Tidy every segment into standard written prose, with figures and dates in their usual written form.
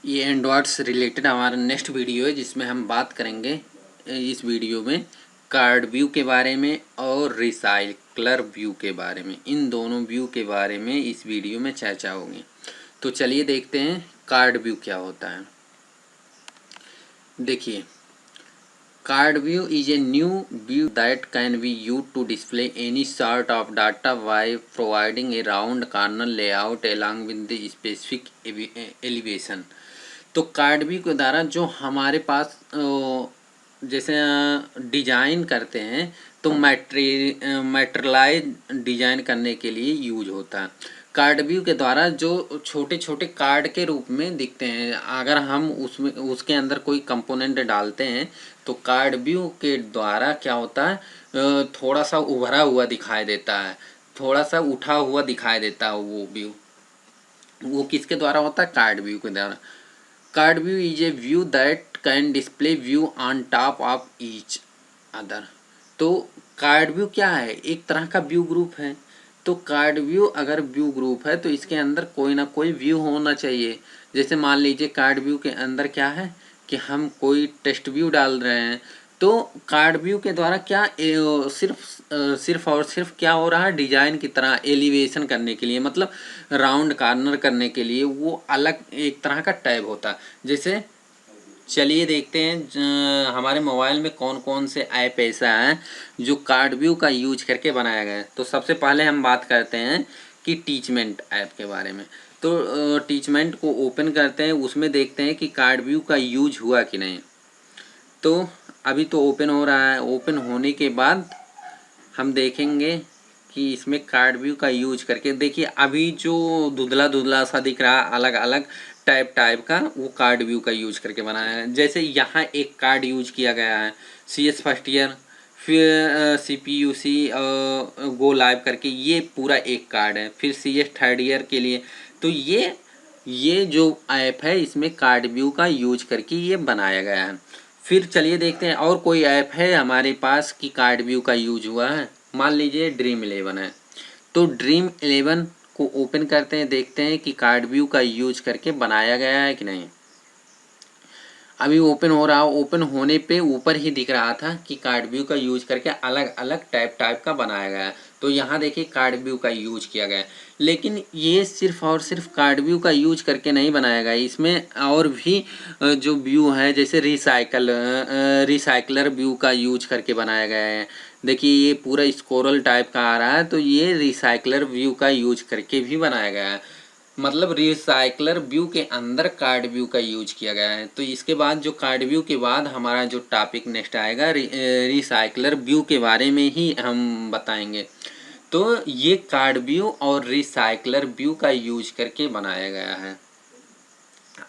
ये एंड्रॉयड से रिलेटेड हमारा नेक्स्ट वीडियो है जिसमें हम बात करेंगे इस वीडियो में कार्ड व्यू के बारे में और रिसाइक्लर व्यू के बारे में। इन दोनों व्यू के बारे में इस वीडियो में चर्चा होगी। तो चलिए देखते हैं कार्ड व्यू क्या होता है। देखिए, card view is a new view that can be used to display any sort of data by providing a round corner layout along with the specific elevation। तो कार्ड व्यू के द्वारा जो हमारे पास जैसे डिजाइन करते हैं तो मैटेरियलाइज डिजाइन करने के लिए यूज होता है। कार्ड व्यू के द्वारा जो छोटे छोटे कार्ड के रूप में दिखते हैं, अगर हम उसमें उसके अंदर कोई कंपोनेंट डालते हैं तो कार्ड व्यू के द्वारा क्या होता है, थोड़ा सा उभरा हुआ दिखाई देता है, थोड़ा सा उठा हुआ दिखाई देता है वो व्यू। वो किसके द्वारा होता है? कार्ड व्यू के द्वारा। Card view is a view that can display view on top of each other. तो कार्ड व्यू क्या है? एक तरह का व्यू ग्रुप है। तो कार्ड व्यू अगर व्यू ग्रुप है तो इसके अंदर कोई ना कोई व्यू होना चाहिए। जैसे मान लीजिए कार्ड व्यू के अंदर क्या है कि हम कोई टेक्स्ट व्यू डाल रहे हैं, तो कार्ड व्यू के द्वारा क्या सिर्फ और सिर्फ क्या हो रहा है, डिजाइन की तरह एलिवेशन करने के लिए, मतलब राउंड कार्नर करने के लिए वो अलग एक तरह का टैब होता है। जैसे चलिए देखते हैं हमारे मोबाइल में कौन कौन से ऐप ऐसा है जो कार्ड व्यू का यूज करके बनाया गया है। तो सबसे पहले हम बात करते हैं कि टीचमेंट ऐप के बारे में। तो टीचमेंट को ओपन करते हैं, उसमें देखते हैं कि कार्ड व्यू का यूज हुआ कि नहीं। तो अभी तो ओपन हो रहा है। ओपन होने के बाद हम देखेंगे कि इसमें कार्ड व्यू का यूज करके देखिए, अभी जो धुंधला धुंधला सा दिख रहा है अलग अलग टाइप का, वो कार्ड व्यू का यूज करके बनाया है। जैसे यहाँ एक कार्ड यूज किया गया है CS फर्स्ट ईयर, फिर CPUC गो लाइव करके, ये पूरा एक कार्ड है। फिर CS थर्ड ईयर के लिए। तो ये जो ऐप है इसमें कार्ड व्यू का यूज करके ये बनाया गया है। फिर चलिए देखते हैं और कोई ऐप है हमारे पास कि कार्ड व्यू का यूज हुआ है। मान लीजिए Dream11 है, तो Dream11 को ओपन करते हैं, देखते हैं कि कार्ड व्यू का यूज करके बनाया गया है कि नहीं। अभी ओपन हो रहा, ओपन होने पे ऊपर ही दिख रहा था कि कार्ड व्यू का यूज करके अलग अलग टाइप का बनाया गया है। तो यहाँ देखिए कार्ड व्यू का यूज किया गया है। लेकिन ये सिर्फ और सिर्फ कार्ड व्यू का यूज करके नहीं बनाया गया, इसमें और भी जो व्यू है जैसे रिसाइकलर व्यू का यूज करके बनाया गया है। देखिए ये पूरा स्कोरल टाइप का आ रहा है, तो ये रिसाइकलर व्यू का यूज करके भी बनाया गया है। मतलब रिसाइकलर व्यू के अंदर कार्ड व्यू का यूज किया गया है। तो इसके बाद जो कार्ड व्यू के बाद हमारा जो टॉपिक नेक्स्ट आएगा रिसाइकलर व्यू के बारे में ही हम बताएंगे। तो ये कार्ड व्यू और रिसाइकलर व्यू का यूज करके बनाया गया है।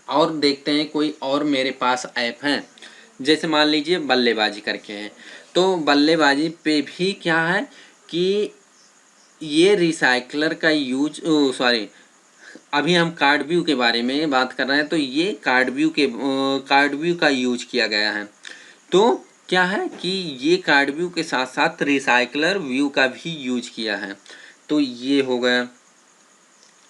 और देखते हैं कोई और मेरे पास ऐप हैं, जैसे मान लीजिए बल्लेबाजी करके है। तो बल्लेबाजी पे भी क्या है कि ये रिसाइकलर का यूज अभी हम कार्ड व्यू के बारे में बात कर रहे हैं। तो ये कार्ड व्यू का यूज किया गया है। तो क्या है कि ये कार्ड व्यू के साथ साथ रिसाइकलर व्यू का भी यूज किया है। तो ये हो गया।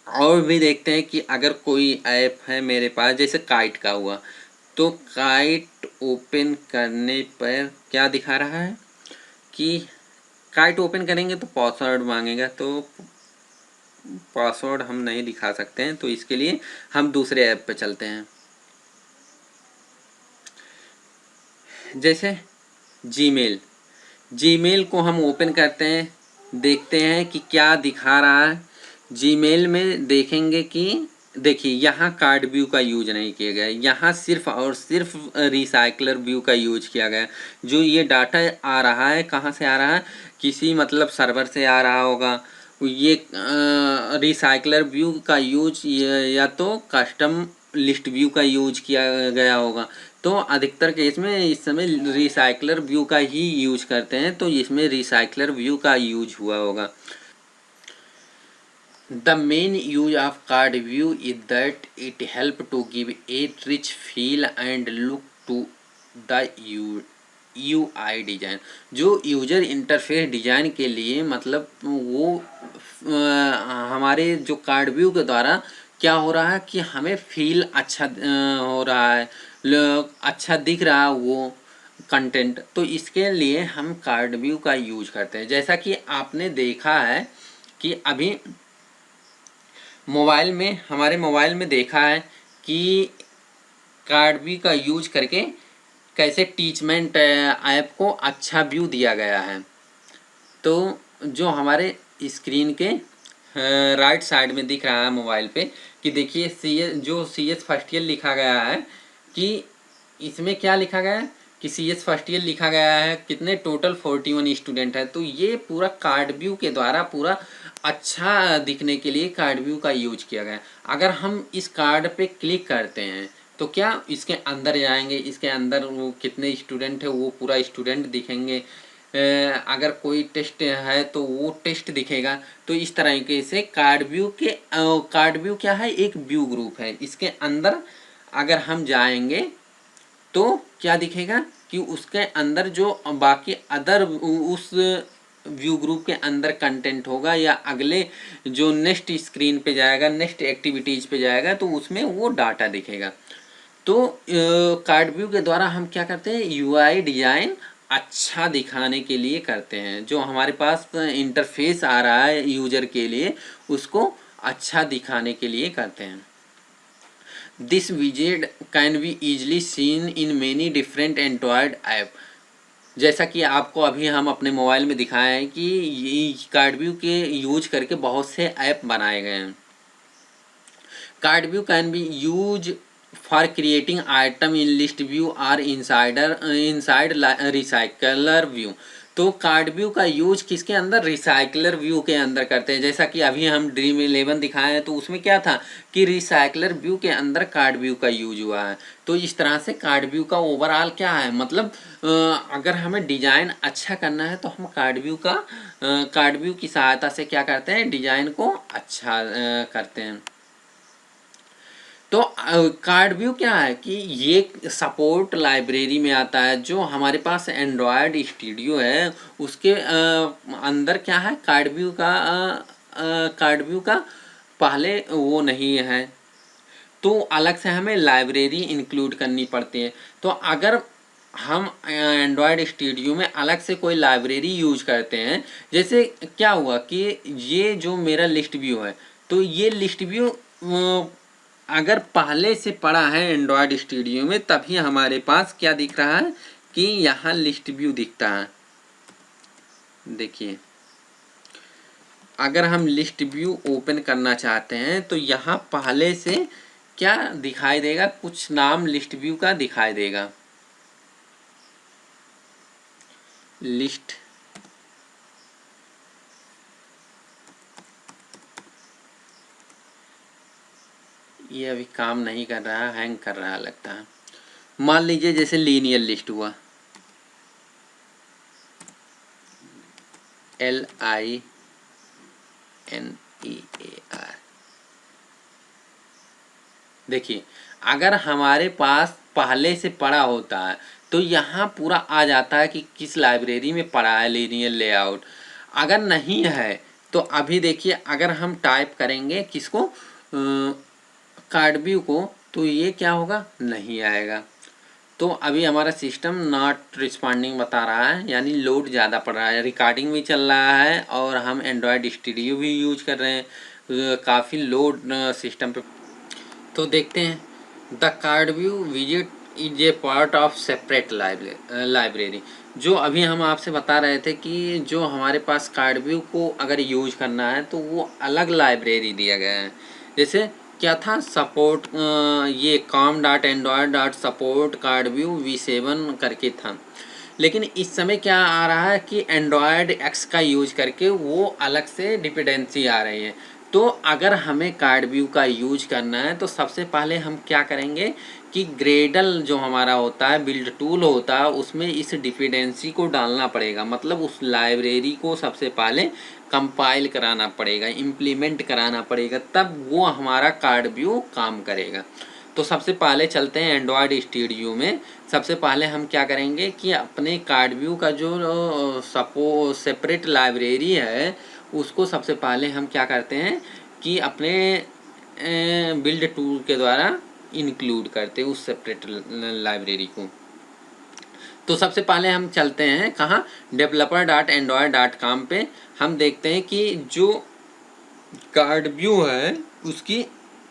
और भी देखते हैं कि अगर कोई ऐप है मेरे पास, जैसे काइट का हुआ, तो काइट ओपन करने पर क्या दिखा रहा है कि काइट ओपन करेंगे तो पासवर्ड मांगेगा, तो पासवर्ड हम नहीं दिखा सकते हैं। तो इसके लिए हम दूसरे ऐप पे चलते हैं, जैसे जीमेल को हम ओपन करते हैं, देखते हैं कि क्या दिखा रहा है। जीमेल में देखेंगे कि देखिए यहाँ कार्ड व्यू का यूज नहीं किया गया, यहाँ सिर्फ और सिर्फ रिसाइकलर व्यू का यूज किया गया। जो ये डाटा आ रहा है कहाँ से आ रहा है, किसी मतलब सर्वर से आ रहा होगा। ये रिसाइकलर व्यू का यूज या तो कस्टम लिस्ट व्यू का यूज किया गया होगा। तो अधिकतर केस में इस समय रिसाइकलर व्यू का ही यूज करते हैं, तो इसमें रिसाइकलर व्यू का यूज हुआ होगा। The main use of card view is that it helps to give a rich feel and look to the UI design. जो यूजर इंटरफेस डिजाइन के लिए मतलब वो हमारे जो कार्ड व्यू के द्वारा क्या हो रहा है कि हमें फील अच्छा हो रहा है, अच्छा दिख रहा है वो कंटेंट। तो इसके लिए हम कार्ड व्यू का यूज करते हैं। जैसा कि आपने देखा है कि अभी मोबाइल में, हमारे मोबाइल में देखा है कि कार्ड व्यू का यूज करके कैसे टीचमेंट ऐप को अच्छा व्यू दिया गया है। तो जो हमारे स्क्रीन के राइट साइड में दिख रहा है मोबाइल पे कि देखिए सी एस फर्स्ट ईयर लिखा गया है, कि इसमें क्या लिखा गया है कि सी एस फर्स्ट ईयर लिखा गया है, कितने टोटल 41 स्टूडेंट है। तो ये पूरा कार्ड व्यू के द्वारा पूरा अच्छा दिखने के लिए कार्ड व्यू का यूज किया गया है। अगर हम इस कार्ड पे क्लिक करते हैं तो क्या इसके अंदर जाएंगे, इसके अंदर वो कितने स्टूडेंट है वो पूरा स्टूडेंट दिखेंगे, अगर कोई टेस्ट है तो वो टेस्ट दिखेगा। तो इस तरीके से कार्ड व्यू क्या है, एक व्यू ग्रुप है। इसके अंदर अगर हम जाएंगे तो क्या दिखेगा कि उसके अंदर जो बाकी अदर उस व्यू ग्रुप के अंदर कंटेंट होगा, या अगले जो नेक्स्ट स्क्रीन पे जाएगा, नेक्स्ट एक्टिविटीज पे जाएगा, तो उसमें वो डाटा दिखेगा। तो कार्ड व्यू के द्वारा हम क्या करते हैं, यूआई डिजाइन अच्छा दिखाने के लिए करते हैं। जो हमारे पास इंटरफेस आ रहा है यूजर के लिए, उसको अच्छा दिखाने के लिए करते हैं। दिस विजेट can be easily seen in many different android app. जैसा कि आपको अभी हम अपने मोबाइल में दिखाए हैं कि ये कार्ड व्यू के यूज करके बहुत से ऐप बनाए गए हैं। Card view can be use for creating item in list view और इनसाइड रिसाइकलर व्यू। तो कार्ड व्यू का यूज किसके अंदर, रिसाइकलर व्यू के अंदर करते हैं। जैसा कि अभी हम ड्रीम 11 दिखाए हैं तो उसमें क्या था कि रिसाइकलर व्यू के अंदर कार्ड व्यू का यूज हुआ है। तो इस तरह से कार्ड व्यू का ओवरऑल क्या है, मतलब अगर हमें डिजाइन अच्छा करना है तो हम कार्ड व्यू की सहायता से क्या करते हैं, डिजाइन को अच्छा करते हैं। तो कार्ड व्यू क्या है कि ये सपोर्ट लाइब्रेरी में आता है। जो हमारे पास एंड्रॉयड स्टूडियो है उसके अंदर क्या है, कार्ड व्यू का पहले वो नहीं है, तो अलग से हमें लाइब्रेरी इंक्लूड करनी पड़ती है। तो अगर हम एंड्रॉयड स्टूडियो में अलग से कोई लाइब्रेरी यूज करते हैं, जैसे क्या हुआ कि ये जो मेरा लिस्ट व्यू है, तो ये लिस्ट व्यू अगर पहले से पड़ा है एंड्रॉयड स्टूडियो में, तभी हमारे पास क्या दिख रहा है कि यहाँ लिस्ट व्यू दिखता है। देखिए अगर हम लिस्ट व्यू ओपन करना चाहते हैं तो यहाँ पहले से क्या दिखाई देगा, कुछ नाम लिस्ट व्यू का दिखाई देगा। लिस्ट ये अभी काम नहीं कर रहा, हैंग कर रहा लगता है। मान लीजिए जैसे लीनियर लिस्ट हुआ, LINEAR। देखिए अगर हमारे पास पहले से पड़ा होता है तो यहाँ पूरा आ जाता है कि किस लाइब्रेरी में पड़ा है लीनियर लेआउट। अगर नहीं है तो अभी देखिए अगर हम टाइप करेंगे किसको, कार्ड व्यू को, तो ये क्या होगा, नहीं आएगा। तो अभी हमारा सिस्टम नॉट रिस्पॉन्डिंग बता रहा है, यानी लोड ज़्यादा पड़ रहा है। रिकॉर्डिंग भी चल रहा है और हम एंड्रॉयड स्टूडियो भी यूज कर रहे हैं, काफ़ी लोड सिस्टम पे। तो देखते हैं, the card view visit is a part of separate library. जो अभी हम आपसे बता रहे थे कि जो हमारे पास कार्ड व्यू को अगर यूज करना है तो वो अलग लाइब्रेरी दिया गया है। जैसे क्या था, सपोर्ट, ये com dot Android dot support card view V7 करके था। लेकिन इस समय क्या आ रहा है कि एंड्रॉयड एक्स का यूज करके वो अलग से डिपेंडेंसी आ रही है। तो अगर हमें कार्ड व्यू का यूज करना है तो सबसे पहले हम क्या करेंगे कि ग्रेडल जो हमारा होता है, बिल्ड टूल होता है, उसमें इस डिपेंडेंसी को डालना पड़ेगा। मतलब उस लाइब्रेरी को सबसे पहले कंपाइल कराना पड़ेगा, इम्प्लीमेंट कराना पड़ेगा, तब वो हमारा कार्ड व्यू काम करेगा। तो सबसे पहले चलते हैं एंड्रॉयड स्टूडियो में। सबसे पहले हम क्या करेंगे कि अपने कार्ड व्यू का जो सेपरेट लाइब्रेरी है उसको सबसे पहले हम क्या करते हैं कि अपने बिल्ड टूल के द्वारा इंक्लूड करते हैं उस सेपरेट लाइब्रेरी को। तो सबसे पहले हम चलते हैं कहाँ, developer.android.com पे। हम देखते हैं कि जो कार्ड व्यू है उसकी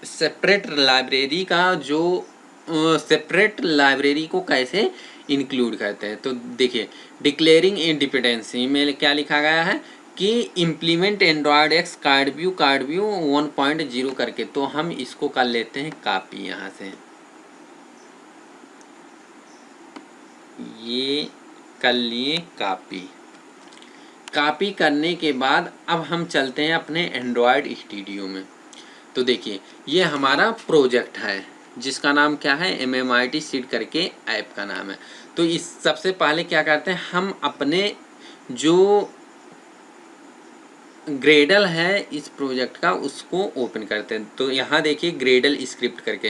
सेपरेट लाइब्रेरी का जो सेपरेट लाइब्रेरी को कैसे इंक्लूड करते हैं। तो देखिए, डिक्लेयरिंग इंडिपेंडेंसी में क्या लिखा गया है कि implement Android X card view 1.0 करके। तो हम इसको कर लेते हैं कॉपी, यहाँ से ये कर लिए कॉपी। कॉपी करने के बाद अब हम चलते हैं अपने एंड्रॉयड स्टूडियो में। तो देखिए, ये हमारा प्रोजेक्ट है जिसका नाम क्या है, MMIT सीड करके ऐप का नाम है। तो इस सबसे पहले क्या करते हैं, हम अपने जो ग्रेडल है इस प्रोजेक्ट का उसको ओपन करते हैं। तो यहाँ देखिए ग्रेडल स्क्रिप्ट करके,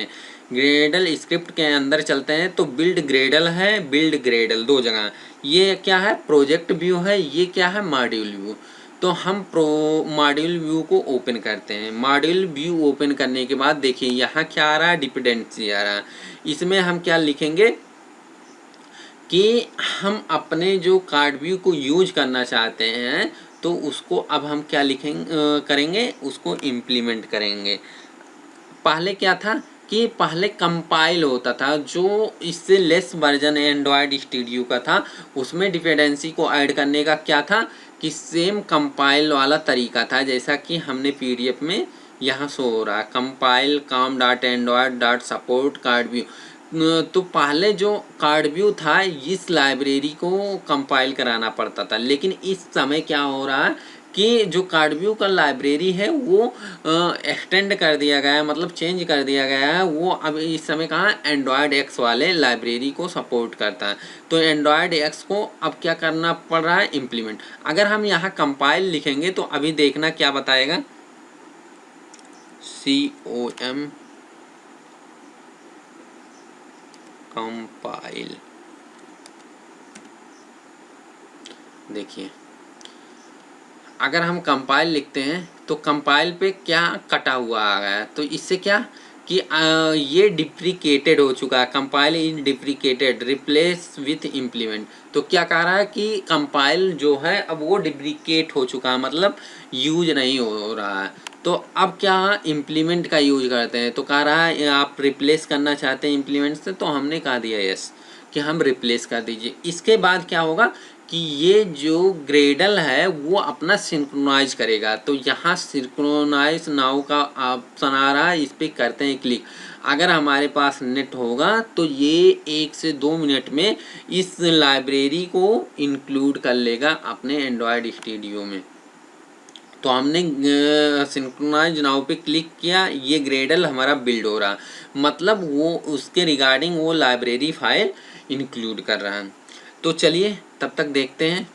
ग्रेडल स्क्रिप्ट के अंदर चलते हैं। तो बिल्ड ग्रेडल है, बिल्ड ग्रेडल दो जगह। ये क्या है, प्रोजेक्ट व्यू है, ये क्या है, मॉड्यूल व्यू। तो हम मॉड्यूल व्यू को ओपन करते हैं। मॉड्यूल व्यू ओपन करने के बाद देखिए यहाँ क्या आ रहा है, डिपेंडेंसी आ रहा है। इसमें हम क्या लिखेंगे कि हम अपने जो कार्ड व्यू को यूज करना चाहते हैं तो उसको अब हम क्या लिखेंगे, करेंगे, उसको इम्प्लीमेंट करेंगे। पहले क्या था कि पहले कंपाइल होता था, जो इससे लेस वर्जन एंड्रॉयड स्टूडियो का था, उसमें डिपेंडेंसी को ऐड करने का क्या था कि सेम कंपाइल वाला तरीका था, जैसा कि हमने PDF में यहाँ शो हो रहा है, कंपाइल com.android.support कार्ड व्यू। तो पहले जो कार्ड व्यू था इस लाइब्रेरी को कंपाइल कराना पड़ता था, लेकिन इस समय क्या हो रहा है कि जो कार्ड व्यू का लाइब्रेरी है वो एक्सटेंड कर दिया गया है, मतलब चेंज कर दिया गया है। वो अब इस समय कहाँ एंड्रॉयड एक्स वाले लाइब्रेरी को सपोर्ट करता है। तो एंड्रॉयड एक्स को अब क्या करना पड़ रहा है, इम्प्लीमेंट। अगर हम यहाँ कंपाइल लिखेंगे तो अभी देखना क्या बताएगा, COM कंपाइल। देखिए अगर हम कंपाइल लिखते हैं तो कंपाइल पे क्या कटा हुआ आ गया है। तो इससे क्या कि ये डिप्रिकेटेड हो चुका है, compile is deprecated replace with implement. तो क्या कह रहा है कि कंपाइल जो है अब वो डिप्रिकेट हो चुका है, मतलब यूज नहीं हो रहा है। तो अब क्या इम्प्लीमेंट का यूज करते हैं। तो कह रहा है आप रिप्लेस करना चाहते हैं इम्प्लीमेंट से, तो हमने कहा दिया यस कि हम रिप्लेस कर दीजिए। इसके बाद क्या होगा कि ये जो ग्रेडल है वो अपना सिंक्रोनाइज करेगा। तो यहाँ सिंक्रोनाइज नाउ का ऑप्शन आ रहा है, इस पर करते हैं क्लिक। अगर हमारे पास नेट होगा तो ये 1 से 2 मिनट में इस लाइब्रेरी को इंक्लूड कर लेगा अपने एंड्रॉयड स्टूडियो में। तो हमने सिंक्रोनाइज नाउ पे क्लिक किया, ये ग्रेडल हमारा बिल्ड हो रहा, मतलब वो उसके रिगार्डिंग वो लाइब्रेरी फाइल इंक्लूड कर रहा है। तो चलिए तब तक देखते हैं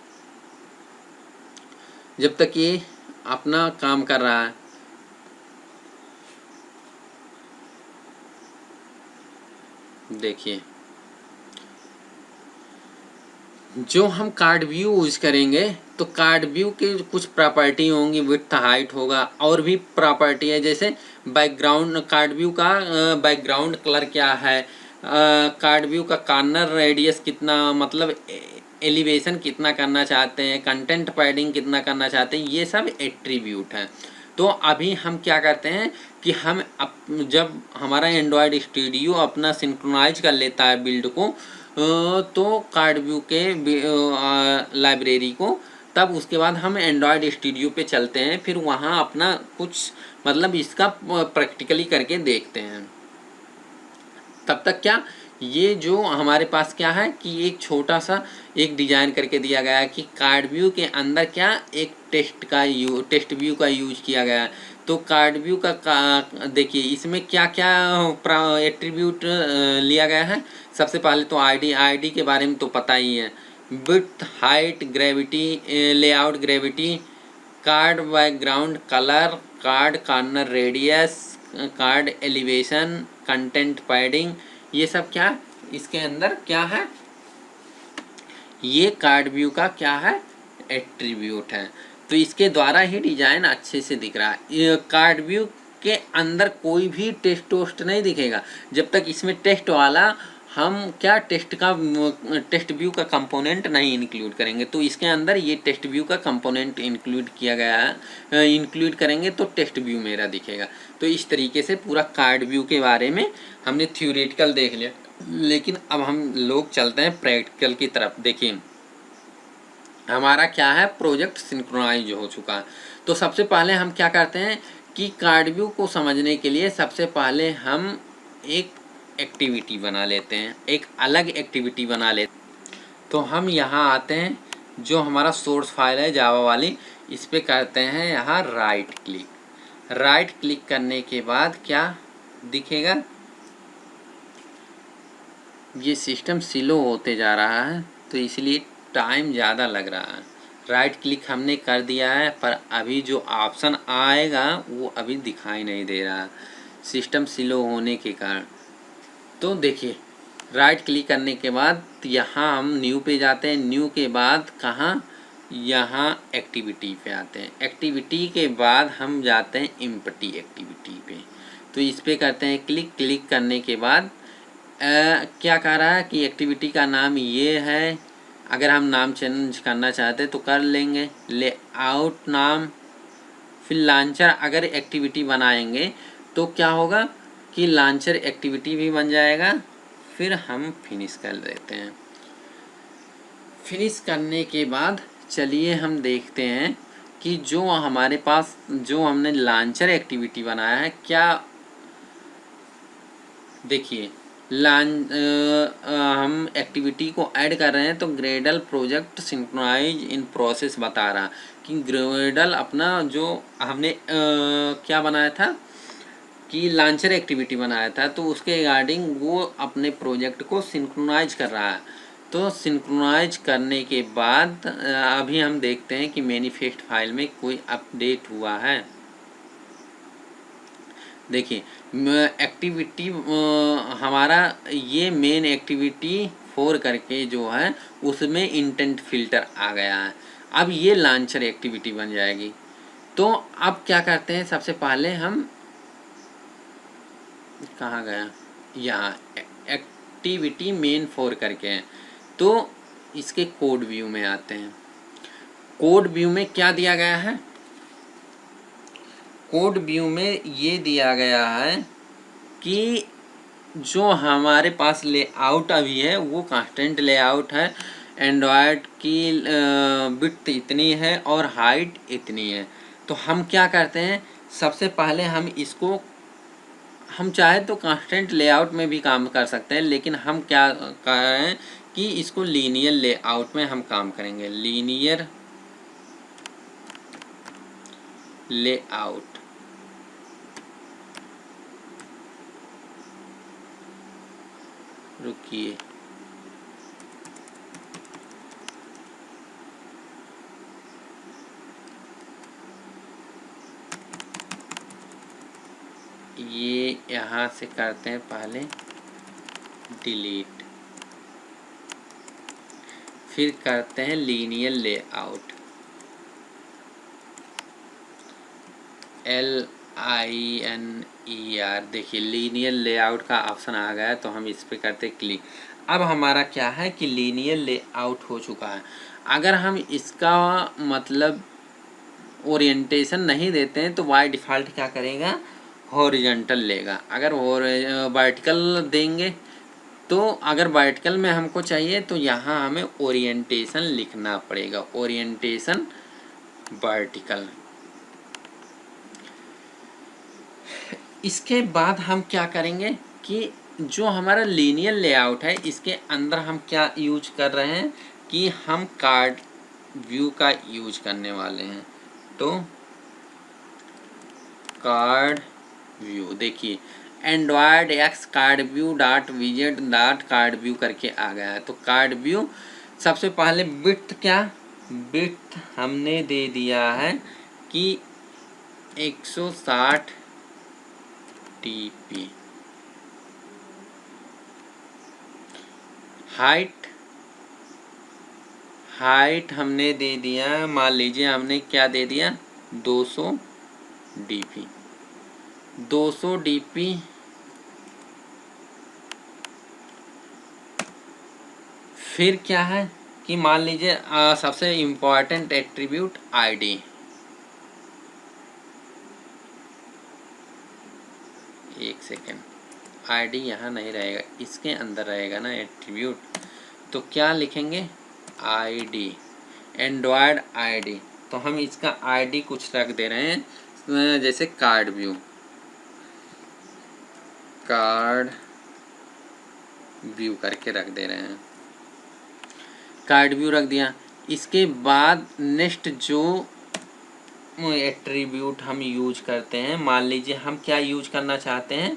जब तक ये अपना काम कर रहा है। देखिए जो हम कार्ड व्यू यूज करेंगे तो कार्ड व्यू के कुछ प्रॉपर्टी होंगी, विड्थ हाइट होगा, और भी प्रॉपर्टी है जैसे बैकग्राउंड, कार्ड व्यू का बैकग्राउंड कलर क्या है, कार्ड व्यू का कॉर्नर रेडियस कितना, मतलब एलिवेशन कितना करना चाहते हैं, कंटेंट पैडिंग कितना करना चाहते हैं, ये सब एट्रीब्यूट हैं। तो अभी हम क्या करते हैं कि हम जब हमारा एंड्रॉयड स्टूडियो अपना सिंक्रोनाइज कर लेता है बिल्ड को, तो कार्ड व्यू के लाइब्रेरी को, तब उसके बाद हम एंड्रॉयड स्टूडियो पे चलते हैं, फिर वहाँ अपना कुछ मतलब इसका प्रैक्टिकली करके देखते हैं। तब तक क्या ये जो हमारे पास क्या है कि एक छोटा सा एक डिजाइन करके दिया गया है कि कार्ड व्यू के अंदर क्या एक टेस्ट व्यू का यूज किया गया है। तो कार्ड व्यू का देखिए इसमें क्या क्या एट्रीब्यूट लिया गया है। सबसे पहले तो आईडी के बारे में तो पता ही है, width height gravity layout gravity, card background colour, card corner radius, card elevation, content padding, ये सब क्या इसके अंदर क्या है, ये कार्ड व्यू का क्या है, एट्रीब्यूट है। तो इसके द्वारा ही डिजाइन अच्छे से दिख रहा है। ये कार्ड व्यू इसके अंदर कोई भी टेस्ट वोस्ट नहीं दिखेगा जब तक इसमें टेस्ट वाला हम क्या टेस्ट व्यू का कंपोनेंट नहीं इंक्लूड करेंगे। तो इसके अंदर ये टेस्ट व्यू का कंपोनेंट इंक्लूड किया गया है, इंक्लूड करेंगे तो टेस्ट व्यू मेरा दिखेगा। तो इस तरीके से पूरा कार्ड व्यू के बारे में हमने थ्योरेटिकल देख लिया, लेकिन अब हम लोग चलते हैं प्रैक्टिकल की तरफ। देखिए हमारा क्या है, प्रोजेक्ट सिंक्रोनाइज हो चुका है। तो सबसे पहले हम क्या करते हैं कि कार्ड व्यू को समझने के लिए सबसे पहले हम एक एक्टिविटी बना लेते हैं, एक अलग एक्टिविटी बना लेते हैं। तो हम यहाँ आते हैं, जो हमारा सोर्स फाइल है जावा वाली, इस पर करते हैं यहाँ राइट क्लिक। राइट क्लिक करने के बाद क्या दिखेगा, ये सिस्टम स्लो होते जा रहा है तो इसलिए टाइम ज़्यादा लग रहा है। राइट क्लिक हमने कर दिया है पर अभी जो ऑप्शन आएगा वो अभी दिखाई नहीं दे रहा, सिस्टम स्लो होने के कारण। तो देखिए राइट क्लिक करने के बाद यहाँ हम न्यू पे जाते हैं, न्यू के बाद कहाँ, यहाँ एक्टिविटी पे आते हैं। एक्टिविटी के बाद हम जाते हैं एम्प्टी एक्टिविटी पे, तो इस पे करते हैं क्लिक। क्लिक करने के बाद क्या कह रहा है कि एक्टिविटी का नाम ये है। अगर हम नाम चेंज करना चाहते तो कर लेंगे, लेआउट नाम। फिर लॉन्चर अगर एक्टिविटी बनाएंगे तो क्या होगा कि लॉन्चर एक्टिविटी भी बन जाएगा। फिर हम फिनिश कर देते हैं। फिनिश करने के बाद चलिए हम देखते हैं कि जो हमारे पास जो हमने लॉन्चर एक्टिविटी बनाया है क्या। देखिए हम एक्टिविटी को ऐड कर रहे हैं तो Gradle project synchronise in process बता रहा कि ग्रेडल अपना जो हमने क्या बनाया था कि लॉन्चर एक्टिविटी बनाया था, तो उसके रिगार्डिंग वो अपने प्रोजेक्ट को सिंक्रोनाइज कर रहा है। तो सिंक्रोनाइज करने के बाद अभी हम देखते हैं कि मैनिफेस्ट फाइल में कोई अपडेट हुआ है। देखिए एक्टिविटी हमारा ये मेन एक्टिविटी 4 करके जो है उसमें इंटेंट फिल्टर आ गया है। अब ये लॉन्चर एक्टिविटी बन जाएगी। तो अब क्या करते हैं, सबसे पहले हम कहाँ गया, यहाँ एक्टिविटी मेन 4 करके हैं, तो इसके कोड व्यू में आते हैं। कोड व्यू में क्या दिया गया है, कोड व्यू में ये दिया गया है कि जो हमारे पास लेआउट अभी है वो कांस्टेंट लेआउट है। एंड्रॉयड की विड्थ इतनी है और हाइट इतनी है। तो हम क्या करते हैं, सबसे पहले हम इसको, हम चाहे तो कांस्टेंट लेआउट में भी काम कर सकते हैं, लेकिन हम क्या करें कि इसको लीनियर लेआउट में हम काम करेंगे। लीनियर लेआउट, रुकिए ये यहाँ से करते हैं पहले डिलीट, फिर करते हैं लीनियर लेआउट, LINER। देखिए लीनियर लेआउट का ऑप्शन आ गया है तो हम इस पर करते क्लिक। अब हमारा क्या है कि लीनियर लेआउट हो चुका है। अगर हम इसका मतलब ओरिएंटेशन नहीं देते हैं तो बाय डिफ़ॉल्ट क्या करेगा, हॉरिजॉन्टल लेगा। अगर वर्टिकल देंगे तो अगर वर्टिकल में हमको चाहिए तो यहाँ हमें ओरिएंटेशन लिखना पड़ेगा, ओरिएंटेशन वर्टिकल। इसके बाद हम क्या करेंगे कि जो हमारा लीनियर लेआउट है इसके अंदर हम क्या यूज कर रहे हैं कि हम कार्ड व्यू का यूज करने वाले हैं। तो कार्ड व्यू, देखिए android X card view dot विजेट डॉट कार्ड व्यू करके आ गया है। तो कार्ड व्यू सबसे पहले विड्थ, क्या विड्थ हमने दे दिया है कि 160 TP। हाइट हमने दे दिया, मान लीजिए हमने क्या दे दिया 200 DP। 200 dp फिर क्या है कि मान लीजिए सबसे इम्पॉर्टेंट एट्रीब्यूट आईडी। एक सेकेंड, आईडी यहाँ नहीं रहेगा, इसके अंदर रहेगा ना एट्रीब्यूट। तो क्या लिखेंगे, आईडी, एंड्रॉयड आईडी। तो हम इसका आईडी कुछ रख दे रहे हैं, जैसे कार्ड व्यू, कार्ड व्यू करके रख दे रहे हैं, कार्ड व्यू रख दिया। इसके बाद नेक्स्ट जो एट्रीब्यूट हम यूज करते हैं, मान लीजिए हम क्या यूज करना चाहते हैं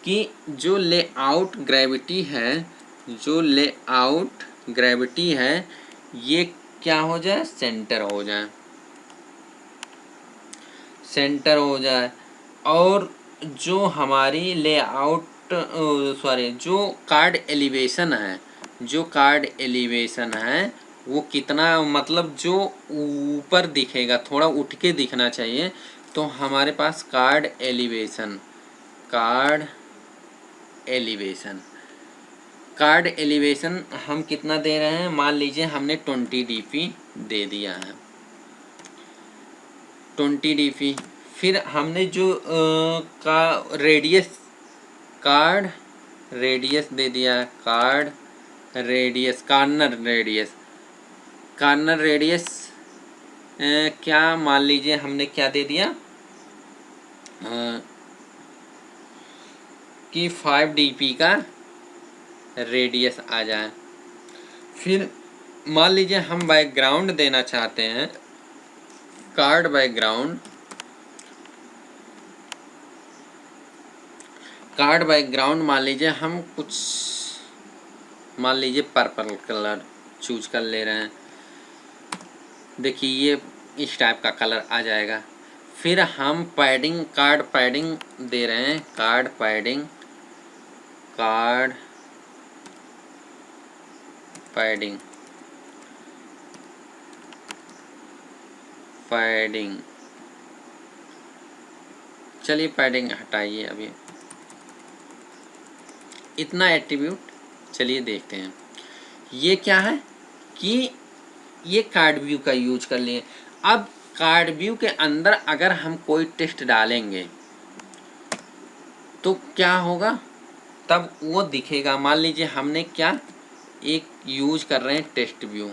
कि जो लेआउट ग्रेविटी है, जो लेआउट ग्रेविटी है ये क्या हो जाए, सेंटर हो जाए, सेंटर हो जाए। और जो हमारी लेआउट जो कार्ड एलिवेशन है, जो कार्ड एलिवेशन है वो कितना, मतलब जो ऊपर दिखेगा, थोड़ा उठ के दिखना चाहिए। तो हमारे पास card elevation, card elevation, card elevation हम कितना दे रहे हैं, मान लीजिए हमने 20 dp दे दिया है, 20 dp। फिर हमने जो का रेडियस, कार्ड रेडियस दे दिया है, card radius, corner radius, corner radius क्या, मान लीजिए हमने क्या दे दिया कि 5 dp का रेडियस आ जाए। फिर मान लीजिए हम बैकग्राउंड देना चाहते हैं, कार्ड बैकग्राउंड, कार्ड बैकग्राउंड मान लीजिए हम कुछ, मान लीजिए पर्पल कलर चूज कर ले रहे हैं। देखिए ये इस टाइप का कलर आ जाएगा। फिर हम पैडिंग, कार्ड पैडिंग दे रहे हैं, card padding, card padding, padding, चलिए पैडिंग हटाइए अभी, इतना एट्रीब्यूट। चलिए देखते हैं ये क्या है कि ये कार्ड व्यू का यूज कर लिए। अब कार्ड व्यू के अंदर अगर हम कोई टेक्स्ट डालेंगे तो क्या होगा, तब वो दिखेगा। मान लीजिए हमने क्या एक यूज कर रहे हैं, text view,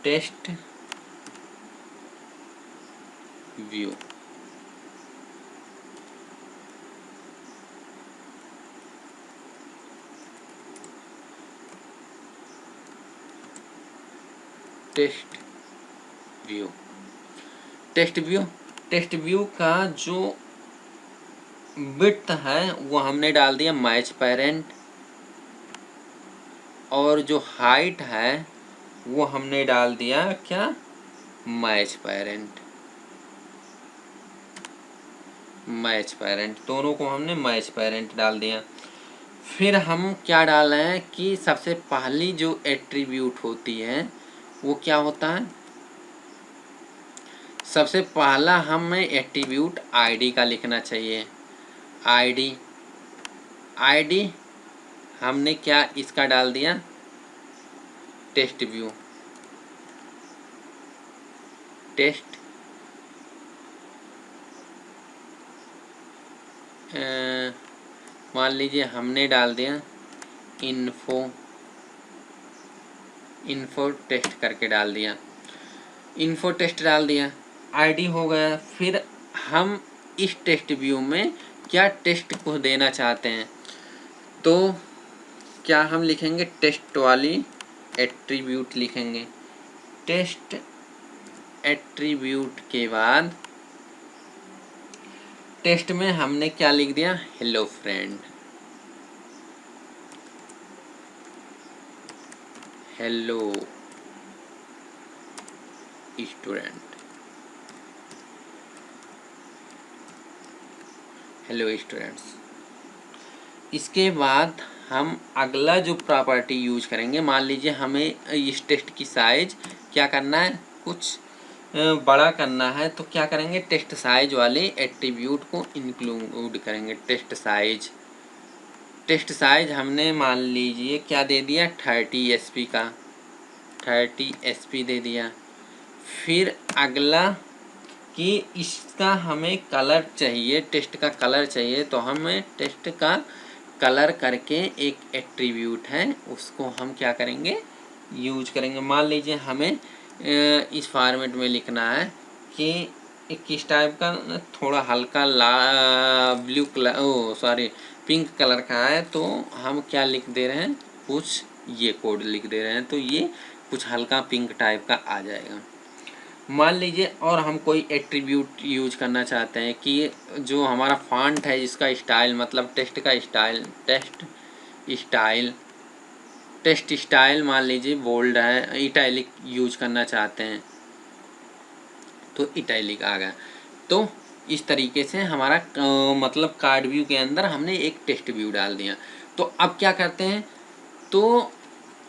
text view, text view, text view, text view का जो विड्थ है वो हमने डाल दिया मैच पेरेंट, और जो हाइट है वो हमने डाल दिया क्या, मैच पेरेंट, मैच पेरेंट, दोनों को हमने मैच पेरेंट डाल दिया। फिर हम क्या डाल रहे हैं कि सबसे पहली जो एट्रीब्यूट होती है वो क्या होता है, सबसे पहला हमें एट्रीब्यूट आईडी का लिखना चाहिए, आईडी, आईडी हमने क्या इसका डाल दिया, टेक्स्ट व्यू, टेक्स्ट मान लीजिए हमने डाल दिया इन्फो, इन्फो टेक्स्ट करके डाल दिया, इन्फो टेक्स्ट डाल दिया, आईडी हो गया। फिर हम इस टेक्स्ट व्यू में क्या टेक्स्ट को देना चाहते हैं, तो क्या हम लिखेंगे, टेक्स्ट वाली एट्रीब्यूट लिखेंगे, टेक्स्ट एट्रीब्यूट के बाद टेक्स्ट में हमने क्या लिख दिया, hello friend, hello student, hello students. इसके बाद हम अगला जो प्रॉपर्टी यूज करेंगे, मान लीजिए हमें इस टेक्स्ट की साइज क्या करना है, कुछ बड़ा करना है तो क्या करेंगे, टेक्स्ट साइज वाले एट्रीब्यूट को इंक्लूड करेंगे। टेक्स्ट साइज हमने मान लीजिए क्या दे दिया, 30 SP का, 30 SP दे दिया। फिर अगला कि इसका हमें कलर चाहिए, टेक्स्ट का कलर चाहिए, तो हमें टेक्स्ट का कलर करके एक एट्रीब्यूट है उसको हम क्या करेंगे, यूज करेंगे। मान लीजिए हमें इस फॉर्मेट में लिखना है कि किस टाइप का, थोड़ा हल्का ब्लू कलर, पिंक कलर का है, तो हम क्या लिख दे रहे हैं, कुछ ये कोड लिख दे रहे हैं, तो ये कुछ हल्का पिंक टाइप का आ जाएगा। मान लीजिए और हम कोई एट्रीब्यूट यूज करना चाहते हैं कि जो हमारा फॉन्ट है इसका स्टाइल, मतलब टेक्स्ट का स्टाइल, टेक्स्ट स्टाइल मान लीजिए बोल्ड है, इटैलिक यूज करना चाहते हैं तो इटैलिक आ गया। तो इस तरीके से हमारा मतलब कार्ड व्यू के अंदर हमने एक टेक्स्ट व्यू डाल दिया। तो अब क्या करते हैं, तो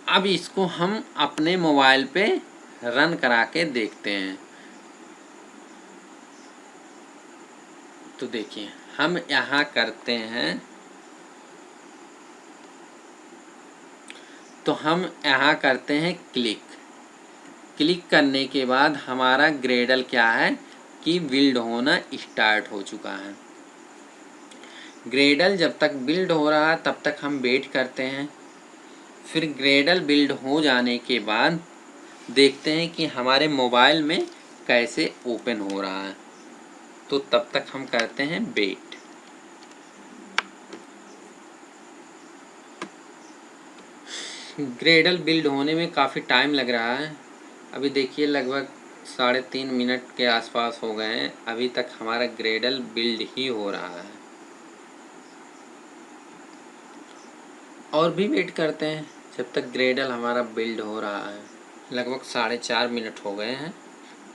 अब इसको हम अपने मोबाइल पे रन करा के देखते हैं। तो देखिए हम यहाँ करते हैं, तो हम यहाँ करते हैं क्लिक करने के बाद हमारा ग्रेडल क्या है कि बिल्ड होना स्टार्ट हो चुका है। ग्रेडल जब तक बिल्ड हो रहा है तब तक हम वेट करते हैं। फिर ग्रेडल बिल्ड हो जाने के बाद देखते हैं कि हमारे मोबाइल में कैसे ओपन हो रहा है, तो तब तक हम करते हैं वेट। ग्रेडल बिल्ड होने में काफ़ी टाइम लग रहा है। अभी देखिए लगभग 3.5 मिनट के आसपास हो गए हैं, अभी तक हमारा ग्रेडल बिल्ड ही हो रहा है। और भी वेट करते हैं जब तक ग्रेडल हमारा बिल्ड हो रहा है। लगभग 4.5 मिनट हो गए हैं,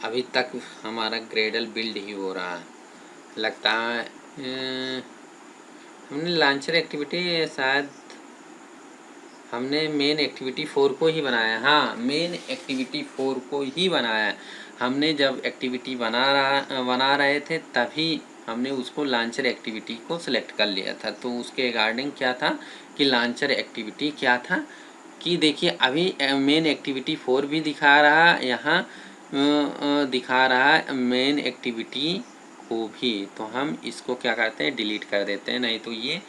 अभी तक हमारा ग्रेडल बिल्ड ही हो रहा है। लगता है हमने लॉन्चर एक्टिविटी शायद हमने मेन एक्टिविटी 4 को ही बनाया। हाँ, मेन एक्टिविटी 4 को ही बनाया। हमने जब एक्टिविटी बना रहे थे तभी हमने उसको लॉन्चर एक्टिविटी को सिलेक्ट कर लिया था। तो उसके रिगार्डिंग क्या था कि लॉन्चर एक्टिविटी क्या था कि देखिए अभी मेन एक्टिविटी 4 भी दिखा रहा है, यहाँ दिखा रहा है मेन एक्टिविटी को भी। तो हम इसको क्या करते हैं, डिलीट कर देते हैं, नहीं तो ये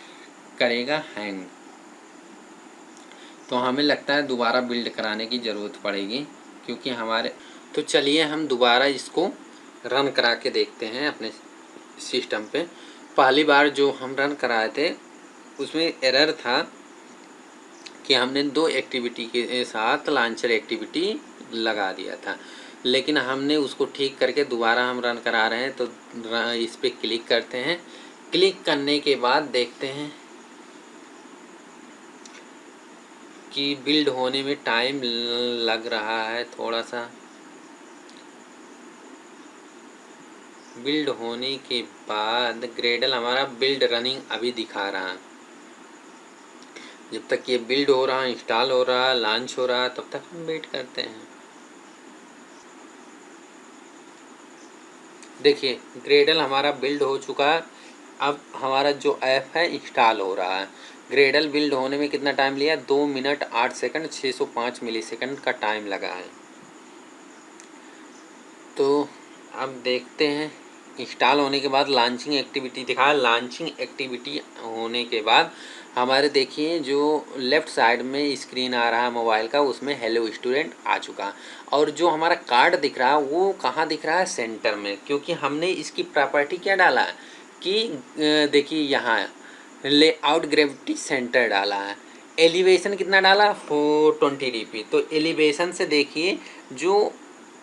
करेगा हैंग। तो हमें लगता है दोबारा बिल्ड कराने की ज़रूरत पड़ेगी क्योंकि हमारे, तो चलिए हम दोबारा इसको रन करा के देखते हैं अपने सिस्टम पे। पहली बार जो हम रन कराए थे उसमें एरर था कि हमने 2 एक्टिविटी के साथ लॉन्चर एक्टिविटी लगा दिया था, लेकिन हमने उसको ठीक करके दोबारा हम रन करा रहे हैं। तो इस पर क्लिक करते हैं। क्लिक करने के बाद देखते हैं कि बिल्ड होने में टाइम लग रहा है थोड़ा सा। बिल्ड होने के बाद ग्रेडल हमारा बिल्ड रनिंग अभी दिखा रहा है। जब तक ये बिल्ड हो रहा है, इंस्टॉल हो रहा है, लॉन्च हो रहा है, तब तक हम वेट करते हैं। देखिए ग्रेडल हमारा बिल्ड हो चुका है। अब हमारा जो ऐप है इंस्टॉल हो रहा है। ग्रेडल बिल्ड होने में कितना टाइम लिया, 2 मिनट 8 सेकंड 605 मिलीसेकंड का टाइम लगा है। तो अब देखते हैं इंस्टॉल होने के बाद लॉन्चिंग एक्टिविटी दिखा। लॉन्चिंग एक्टिविटी होने के बाद हमारे देखिए जो लेफ़्ट साइड में स्क्रीन आ रहा है मोबाइल का, उसमें हेलो स्टूडेंट आ चुका। और जो हमारा कार्ड दिख रहा है वो कहाँ दिख रहा है, सेंटर में, क्योंकि हमने इसकी प्रॉपर्टी क्या डाला है कि देखिए यहाँ लेआउट ग्रेविटी सेंटर डाला है। एलिवेशन कितना डाला, 420 dp। तो एलिवेशन से देखिए जो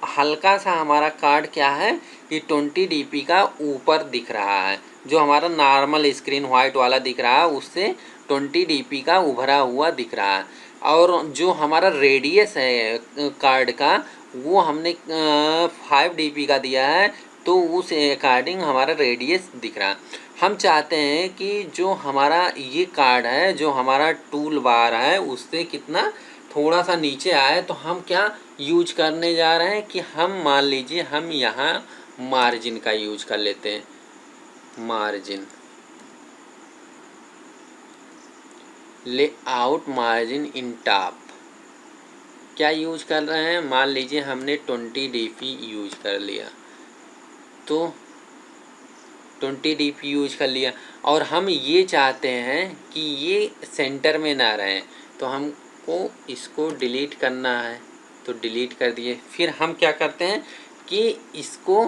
हल्का सा हमारा कार्ड क्या है कि 20 dp का ऊपर दिख रहा है। जो हमारा नॉर्मल स्क्रीन वाइट वाला दिख रहा है उससे 20 dp का उभरा हुआ दिख रहा है। और जो हमारा रेडियस है कार्ड का वो हमने 5 dp का दिया है, तो उस अकॉर्डिंग हमारा रेडियस दिख रहा है। हम चाहते हैं कि जो हमारा ये कार्ड है, जो हमारा टूल बार है, उससे कितना थोड़ा सा नीचे आए तो हम क्या यूज करने जा रहे हैं कि हम मान लीजिए हम यहाँ मार्जिन का यूज कर लेते हैं। Margin, layout margin in top क्या यूज कर रहे हैं, मान लीजिए हमने 20 dp यूज कर लिया, तो 20 dp यूज कर लिया और हम ये चाहते हैं कि ये सेंटर में ना रहे, तो हमको इसको डिलीट करना है, तो डिलीट कर दिए। फिर हम क्या करते हैं कि इसको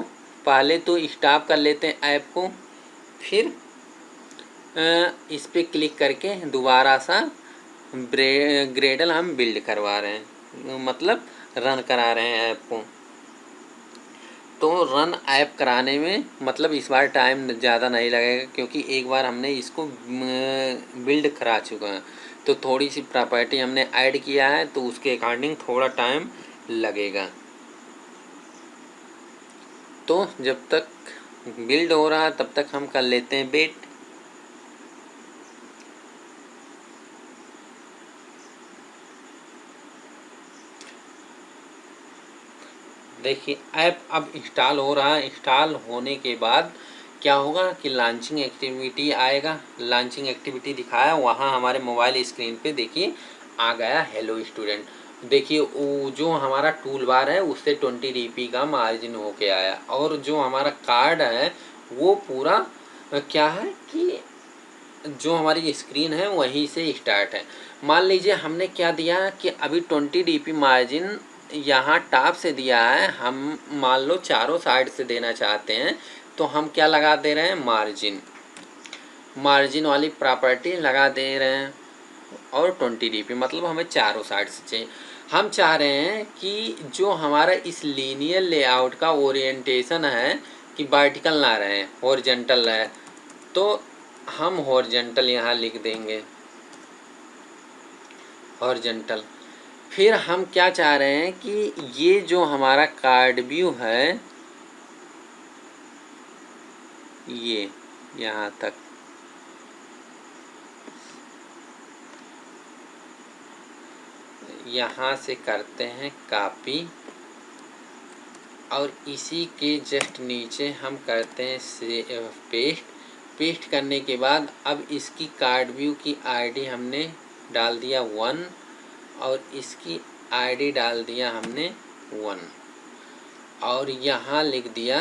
पहले तो स्टॉप कर लेते हैं ऐप को, फिर इस पर क्लिक करके दोबारा सा ग्रेडल हम बिल्ड करवा रहे हैं, मतलब रन करा रहे हैं ऐप को। तो रन ऐप कराने में मतलब इस बार टाइम ज़्यादा नहीं लगेगा, क्योंकि एक बार हमने इसको बिल्ड करा चुका है, तो थोड़ी सी प्रॉपर्टी हमने ऐड किया है, तो उसके अकॉर्डिंग थोड़ा टाइम लगेगा। तो जब तक बिल्ड हो रहा है तब तक हम कर लेते हैं वेट। देखिए ऐप अब इंस्टॉल हो रहा है। इंस्टॉल होने के बाद क्या होगा कि लॉन्चिंग एक्टिविटी आएगा, लॉन्चिंग एक्टिविटी दिखाया, वहाँ हमारे मोबाइल स्क्रीन पे देखिए आ गया हेलो स्टूडेंट। देखिए वो जो हमारा टूल बार है उससे 20 dp का मार्जिन होके आया, और जो हमारा कार्ड है वो पूरा क्या है कि जो हमारी स्क्रीन है वहीं से स्टार्ट है। मान लीजिए हमने क्या दिया कि अभी 20 dp मार्जिन यहाँ टॉप से दिया है, हम मान लो चारों साइड से देना चाहते हैं, तो हम क्या लगा दे रहे हैं, मार्जिन, मार्जिन वाली प्रॉपर्टी लगा दे रहे हैं, और 20 dp मतलब हमें चारों साइड से चाहिए। हम चाह रहे हैं कि जो हमारा इस लीनियर लेआउट का ओरिएंटेशन है कि वर्टिकल ना रहे, हॉरिजॉन्टल रहे, तो हम हॉरिजॉन्टल यहाँ लिख देंगे, हॉरिजॉन्टल। फिर हम क्या चाह रहे हैं कि ये जो हमारा कार्ड व्यू है ये यहाँ तक, यहाँ से करते हैं कॉपी, और इसी के जस्ट नीचे हम करते हैं पेस्ट। पेस्ट करने के बाद अब इसकी कार्ड व्यू की आईडी हमने डाल दिया 1, और इसकी आईडी डाल दिया हमने 1, और यहाँ लिख दिया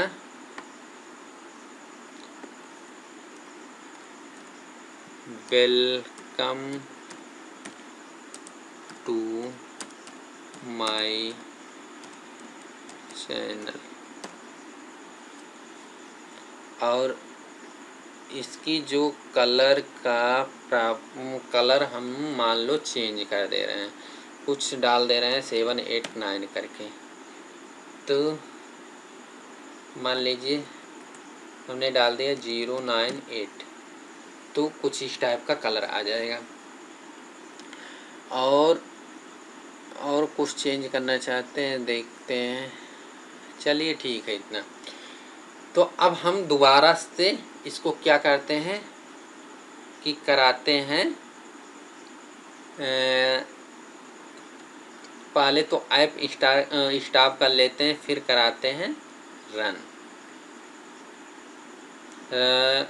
वेलकम टू माय चैनल, और इसकी जो कलर का कलर हम मान लो चेंज कर दे रहे हैं, कुछ डाल दे रहे हैं 7 8 9 करके। तो मान लीजिए हमने डाल दिया 0 9 8, तो कुछ इस टाइप का कलर आ जाएगा। और कुछ चेंज करना चाहते हैं, देखते हैं, चलिए ठीक है इतना। तो अब हम दोबारा से इसको क्या करते हैं कि कराते हैं, पहले तो ऐप स्टॉप कर लेते हैं, फिर कराते हैं रन।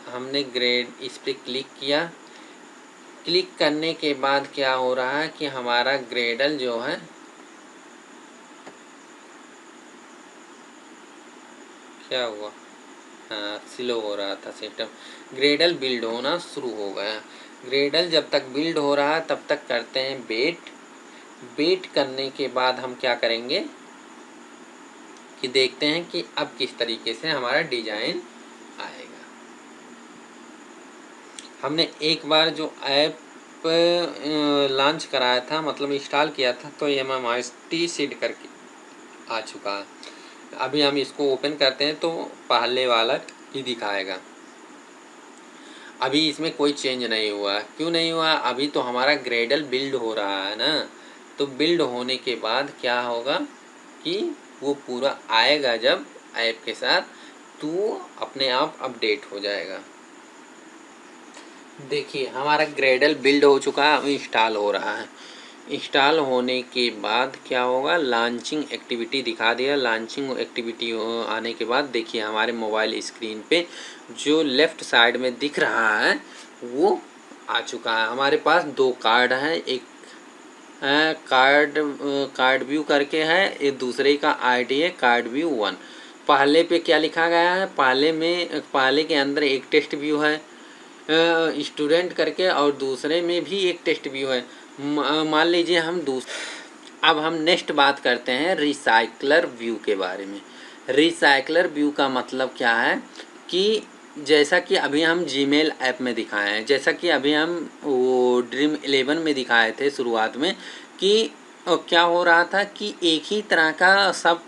हमने ग्रेड इस पर क्लिक किया, क्लिक करने के बाद क्या हो रहा है कि हमारा ग्रेडल जो है क्या हुआ, हाँ स्लो हो रहा था सिस्टम, ग्रेडल बिल्ड होना शुरू हो गया। ग्रेडल जब तक बिल्ड हो रहा है तब तक करते हैं वेट। वेट करने के बाद हम क्या करेंगे कि देखते हैं कि अब किस तरीके से हमारा डिजाइन आएगा। हमने एक बार जो ऐप लॉन्च कराया था, मतलब इंस्टॉल किया था, तो ये MMIT सीड करके आ चुका है। अभी हम इसको ओपन करते हैं तो पहले वाला ही दिखाएगा। अभी इसमें कोई चेंज नहीं हुआ। क्यों नहीं हुआ, अभी तो हमारा ग्रेडल बिल्ड हो रहा है ना। तो बिल्ड होने के बाद क्या होगा कि वो पूरा आएगा जब ऐप के साथ, तो अपने आप अपडेट हो जाएगा। देखिए हमारा ग्रेडल बिल्ड हो चुका है, अभी इंस्टॉल हो रहा है। इंस्टॉल होने के बाद क्या होगा, लॉन्चिंग एक्टिविटी दिखा दिया। लॉन्चिंग एक्टिविटी आने के बाद देखिए हमारे मोबाइल स्क्रीन पे जो लेफ़्ट साइड में दिख रहा है वो आ चुका है। हमारे पास दो कार्ड हैं, एक कार्ड व्यू करके है, एक दूसरे का आईडी है कार्ड व्यू 1। पहले पे क्या लिखा गया है, पहले के अंदर एक टेस्ट व्यू है स्टूडेंट करके, और दूसरे में भी एक टेस्ट व्यू है। मान लीजिए अब हम नेक्स्ट बात करते हैं रिसाइकलर व्यू के बारे में। रिसाइकलर व्यू का मतलब क्या है कि जैसा कि अभी हम जीमेल ऐप में दिखाए हैं, जैसा कि अभी हम वो ड्रीम 11 में दिखाए थे शुरुआत में, कि क्या हो रहा था कि एक ही तरह का सब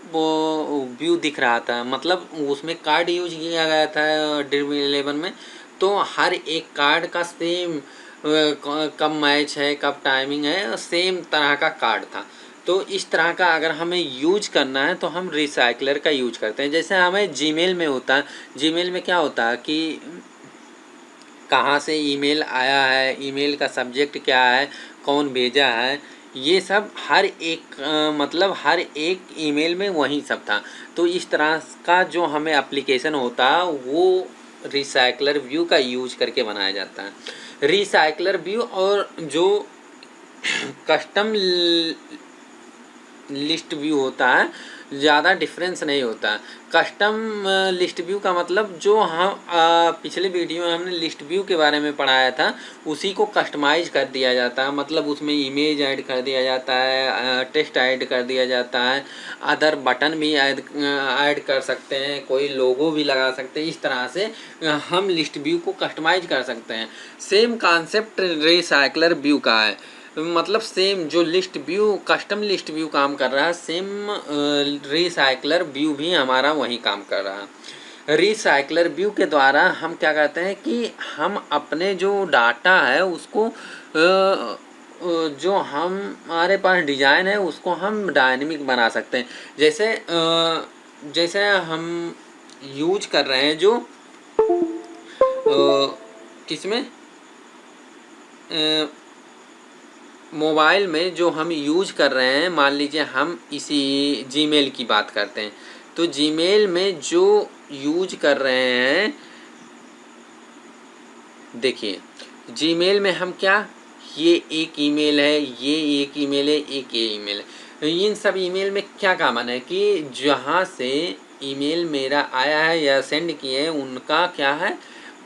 व्यू दिख रहा था, मतलब उसमें कार्ड यूज किया गया था ड्रीम 11 में। तो हर एक कार्ड का सेम कब मैच है, कब टाइमिंग है, सेम तरह का कार्ड था। तो इस तरह का अगर हमें यूज करना है तो हम रिसाइकलर का यूज करते हैं। जैसे हमें जीमेल में होता है, जीमेल में क्या होता है कि कहाँ से ईमेल आया है, ईमेल का सब्जेक्ट क्या है, कौन भेजा है, ये सब हर एक मतलब हर एक ईमेल में वही सब था। तो इस तरह का जो हमें एप्लीकेशन होता है वो रिसाइकलर व्यू का यूज करके बनाया जाता है। रिसाइकलर व्यू और जो कस्टम लिस्ट व्यू होता है ज़्यादा डिफरेंस नहीं होता। कस्टम लिस्ट व्यू का मतलब जो हम पिछले वीडियो में हमने लिस्ट व्यू के बारे में पढ़ाया था उसी को कस्टमाइज कर दिया जाता है, मतलब उसमें इमेज ऐड कर दिया जाता है, टेक्स्ट ऐड कर दिया जाता है, अदर बटन भी ऐड कर सकते हैं, कोई लोगो भी लगा सकते हैं। इस तरह से हम लिस्ट व्यू को कस्टमाइज कर सकते हैं। सेम कॉन्सेप्ट रिसाइकलर व्यू का है, मतलब सेम जो list view custom list view काम कर रहा है, सेम रिसाइकलर व्यू भी हमारा वही काम कर रहा है। रिसाइकलर व्यू के द्वारा हम क्या करते हैं कि हम अपने जो डाटा है उसको जो हमारे पास डिज़ाइन है उसको हम डायनेमिक बना सकते हैं। जैसे हम यूज कर रहे हैं जो किसमें मोबाइल में जो हम यूज कर रहे हैं, मान लीजिए हम इसी जीमेल की बात करते हैं, तो जीमेल में जो यूज कर रहे हैं, देखिए जीमेल में हम क्या, ये एक ईमेल है, ये एक ईमेल है, एक ये ईमेल है। इन सब ईमेल में क्या कॉमन है कि जहाँ से ईमेल मेरा आया है या सेंड किए हैं उनका क्या है,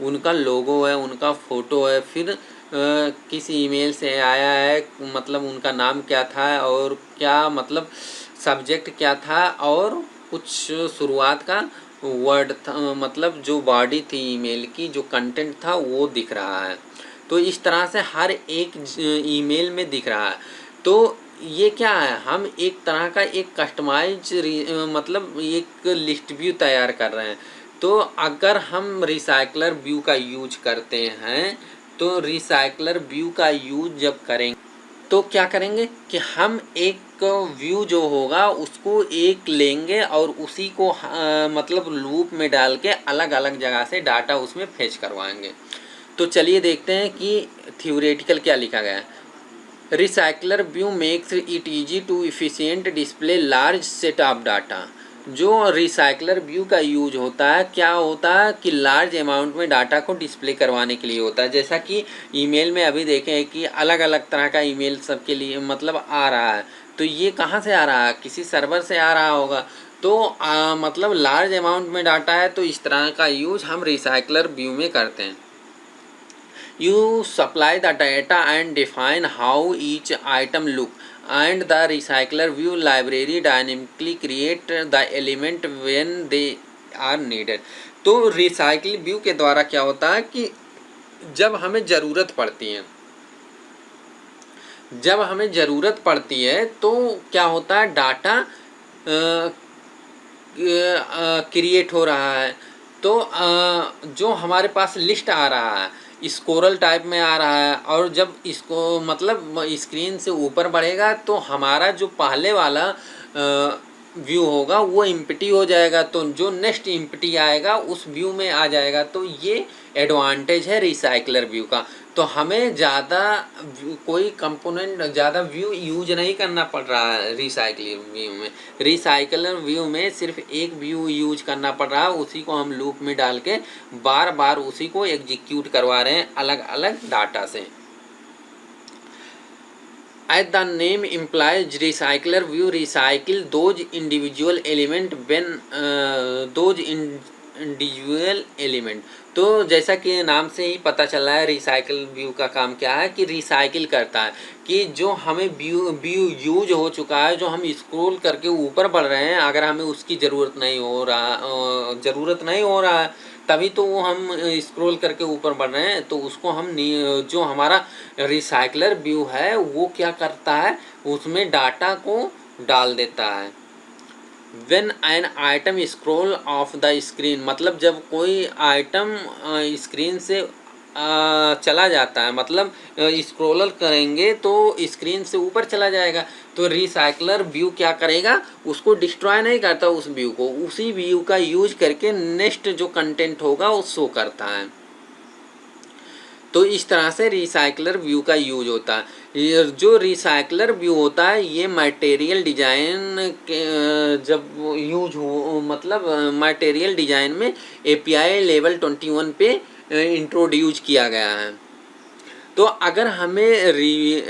उनका लोगो है, उनका फ़ोटो है, फिर किस ईमेल से आया है, मतलब उनका नाम क्या था और क्या मतलब सब्जेक्ट क्या था, और कुछ शुरुआत का वर्ड था, मतलब जो बॉडी थी ईमेल की, जो कंटेंट था वो दिख रहा है। तो इस तरह से हर एक ईमेल में दिख रहा है। तो ये क्या है, हम एक तरह का एक कस्टमाइज मतलब एक लिस्ट व्यू तैयार कर रहे हैं। तो अगर हम रिसाइकलर व्यू का यूज करते हैं, तो रिसाइकलर व्यू का यूज जब करेंगे तो क्या करेंगे कि हम एक व्यू जो होगा उसको एक लेंगे और उसी को मतलब लूप में डाल के अलग अलग जगह से डाटा उसमें फेच करवाएंगे। तो चलिए देखते हैं कि थ्योरेटिकल क्या लिखा गया है। Recycler view makes it easy to efficient display large set of data. जो रिसाइकलर व्यू का यूज होता है, क्या होता है कि लार्ज अमाउंट में डाटा को डिस्प्ले करवाने के लिए होता है। जैसा कि ईमेल में अभी देखें कि अलग अलग तरह का ईमेल सबके लिए मतलब आ रहा है, तो ये कहाँ से आ रहा है, किसी सर्वर से आ रहा होगा। तो मतलब लार्ज अमाउंट में डाटा है, तो इस तरह का यूज हम रिसाइकलर व्यू में करते हैं। You supply the data and define how each item look, and the recycler view library dynamically create the element when they are needed। तो रिसाइकल व्यू के द्वारा क्या होता है कि जब हमें ज़रूरत पड़ती है, जब हमें ज़रूरत पड़ती है तो क्या होता है, डाटा क्रिएट हो रहा है। तो जो हमारे पास लिस्ट आ रहा है स्कोरल टाइप में आ रहा है, और जब इसको मतलब स्क्रीन से ऊपर बढ़ेगा तो हमारा जो पहले वाला व्यू होगा वो एम्प्टी हो जाएगा, तो जो नेक्स्ट एम्प्टी आएगा उस व्यू में आ जाएगा। तो ये एडवांटेज है रिसाइकलर व्यू का। तो हमें ज़्यादा कोई कंपोनेंट ज़्यादा व्यू यूज नहीं करना पड़ रहा है रिसाइकलिंग व्यू में। रिसाइकलर व्यू में सिर्फ एक व्यू यूज करना पड़ रहा है, उसी को हम लूप में डाल के बार बार उसी को एग्जीक्यूट करवा रहे हैं अलग अलग डाटा से। As the name implies, recycler view recycle those individual element when those individual element। तो जैसा कि नाम से ही पता चल रहा है रिसाइकल व्यू का काम क्या है कि रिसाइकिल करता है कि जो हमें व्यू यूज हो चुका है, जो हम स्क्रॉल करके ऊपर बढ़ रहे हैं, अगर हमें उसकी ज़रूरत नहीं हो रहा है तभी तो वो हम स्क्रॉल करके ऊपर बढ़ रहे हैं, तो उसको हम जो हमारा रिसाइकलर व्यू है वो क्या करता है, उसमें डाटा को डाल देता है। When an item scroll off the screen, मतलब जब कोई आइटम स्क्रीन से चला जाता है, मतलब स्क्रॉलर करेंगे तो स्क्रीन से ऊपर चला जाएगा, तो रिसाइकलर व्यू क्या करेगा, उसको डिस्ट्रॉय नहीं करता उस व्यू को, उसी व्यू का यूज करके नेक्स्ट जो कंटेंट होगा वो शो करता है। तो इस तरह से रिसाइकलर व्यू का यूज होता है। ये जो रिसाइकलर व्यू होता है ये मटेरियल डिजाइन के जब यूज हो, मतलब मटेरियल डिजाइन में एपीआई लेवल 21 पे इंट्रोड्यूस किया गया है। तो अगर हमें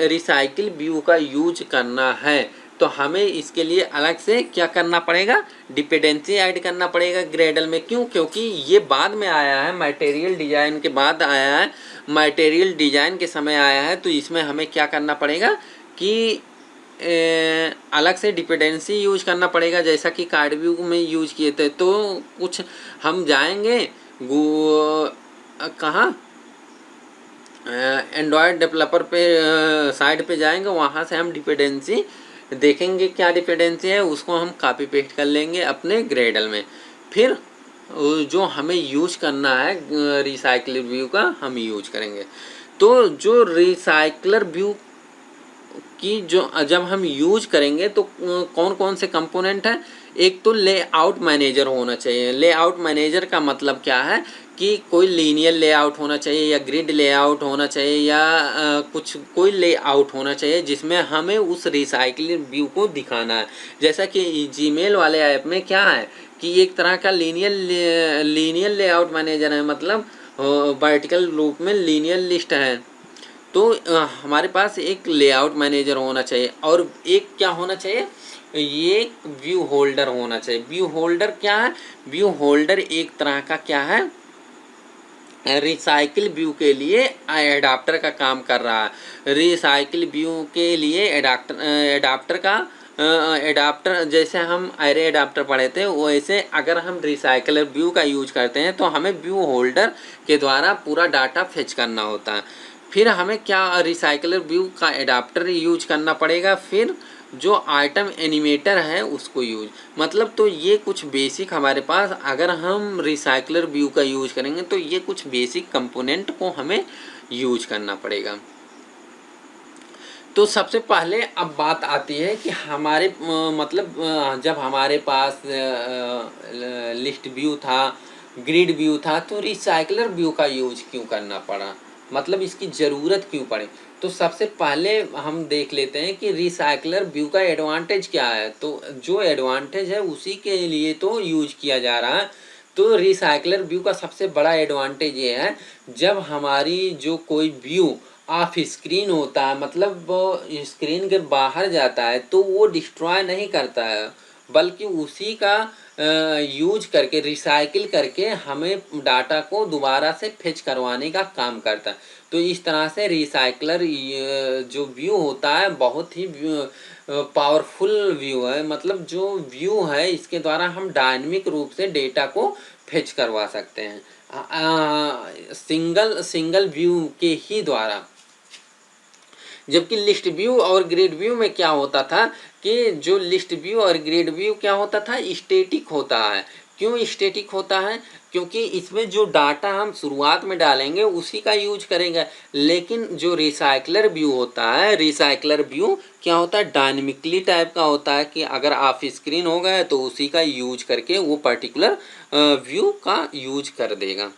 रिसाइकिल व्यू का यूज करना है तो हमें इसके लिए अलग से क्या करना पड़ेगा, डिपेंडेंसी ऐड करना पड़ेगा ग्रेडल में। क्यों? क्योंकि ये बाद में आया है, मटेरियल डिजाइन के बाद आया है, मटेरियल डिजाइन के समय आया है, तो इसमें हमें क्या करना पड़ेगा कि अलग से डिपेंडेंसी यूज करना पड़ेगा, जैसा कि कार्ड व्यू में यूज किए थे। तो कुछ हम जाएंगे कहाँ, एंड्रॉयड डेवलपर पे साइट पे जाएंगे, वहाँ से हम डिपेंडेंसी देखेंगे क्या डिपेंडेंसी है, उसको हम कॉपी पेस्ट कर लेंगे अपने ग्रेडल में। फिर जो हमें यूज करना है रिसाइकलर व्यू का हम यूज करेंगे। तो जो रिसाइकलर व्यू की जो जब हम यूज करेंगे तो कौन कौन से कंपोनेंट हैं, एक तो लेआउट मैनेजर होना चाहिए। लेआउट मैनेजर का मतलब क्या है कि कोई लीनियर लेआउट होना चाहिए या ग्रिड लेआउट होना चाहिए या कोई लेआउट होना चाहिए जिसमें हमें उस रिसाइकलिंग व्यू को दिखाना है। जैसा कि जीमेल वाले ऐप में क्या है कि एक तरह का लीनियर लेआउट मैनेजर है, मतलब वर्टिकल रूप में लीनियर लिस्ट है। तो हमारे पास एक लेआउट मैनेजर होना चाहिए और एक क्या होना चाहिए, ये व्यू होल्डर होना चाहिए। व्यू होल्डर क्या है, व्यू होल्डर एक तरह का क्या है, रिसाइकिल व्यू के लिए एडाप्टर का काम कर रहा है। रिसाइकिल व्यू के लिए एडाप्टर जैसे हम एरे एडाप्टर पढ़े थे, वैसे अगर हम रिसाइकलर व्यू का यूज करते हैं तो हमें व्यू होल्डर के द्वारा पूरा डाटा फेच करना होता है। फिर हमें क्या रिसाइकलर व्यू का एडाप्टर यूज करना पड़ेगा, फिर जो आइटम एनिमेटर है उसको यूज, मतलब तो ये कुछ बेसिक हमारे पास, अगर हम रिसाइकलर व्यू का यूज करेंगे तो ये कुछ बेसिक कंपोनेंट को हमें यूज करना पड़ेगा। तो सबसे पहले अब बात आती है कि हमारे मतलब जब हमारे पास लिस्ट व्यू था, ग्रिड व्यू था, तो रिसाइकलर व्यू का यूज क्यों करना पड़ा, मतलब इसकी ज़रूरत क्यों पड़े। तो सबसे पहले हम देख लेते हैं कि रिसाइकलर व्यू का एडवांटेज क्या है। तो जो एडवांटेज है उसी के लिए तो यूज किया जा रहा है। तो रिसाइकलर व्यू का सबसे बड़ा एडवांटेज ये है, जब हमारी जो कोई व्यू ऑफ स्क्रीन होता है, मतलब स्क्रीन के बाहर जाता है, तो वो डिस्ट्रॉय नहीं करता है, बल्कि उसी का यूज करके रिसाइकिल करके हमें डाटा को दोबारा से फेच करवाने का काम करता है। तो इस तरह से रिसाइकलर जो व्यू होता है बहुत ही पावरफुल व्यू है, मतलब जो व्यू है इसके द्वारा हम डायनेमिक रूप से डेटा को फेच करवा सकते हैं सिंगल व्यू के ही द्वारा। जबकि लिस्ट व्यू और ग्रिड व्यू में क्या होता था कि जो लिस्ट व्यू और ग्रिड व्यू क्या होता था, स्टैटिक होता है। क्यों स्टैटिक होता है? क्योंकि इसमें जो डाटा हम शुरुआत में डालेंगे उसी का यूज करेंगे। लेकिन जो रिसाइकलर व्यू होता है, रिसाइकलर व्यू क्या होता है, डायनेमिकली टाइप का होता है कि अगर ऑफ स्क्रीन हो गए तो उसी का यूज करके वो पर्टिकुलर व्यू का यूज कर देगा।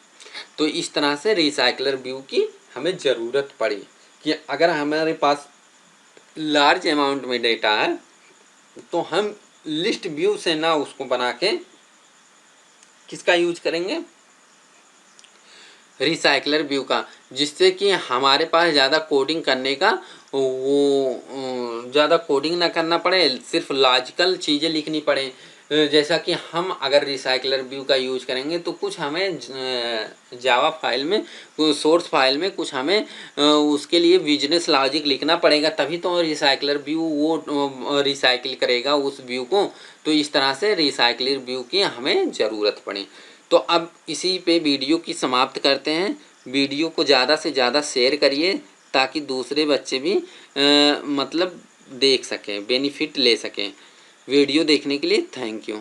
तो इस तरह से रिसाइकलर व्यू की हमें ज़रूरत पड़ी कि अगर हमारे पास लार्ज अमाउंट में डेटा है तो हम लिस्ट व्यू से ना उसको बना के किसका यूज करेंगे, रिसाइकलर व्यू का, जिससे कि हमारे पास ज़्यादा कोडिंग करने का वो ज़्यादा कोडिंग ना करना पड़े, सिर्फ लॉजिकल चीज़ें लिखनी पड़े। जैसा कि हम अगर रिसाइकलर व्यू का यूज करेंगे तो कुछ हमें जावा फाइल में, सोर्स फाइल में कुछ हमें उसके लिए बिजनेस लॉजिक लिखना पड़ेगा, तभी तो रिसाइकलर व्यू वो रिसाइकिल करेगा उस व्यू को। तो इस तरह से रिसाइकलर व्यू की हमें ज़रूरत पड़ी। तो अब इसी पे वीडियो की समाप्त करते हैं। वीडियो को ज़्यादा से ज़्यादा शेयर करिए ताकि दूसरे बच्चे भी मतलब देख सकें, बेनिफिट ले सकें। वीडियो देखने के लिए थैंक यू।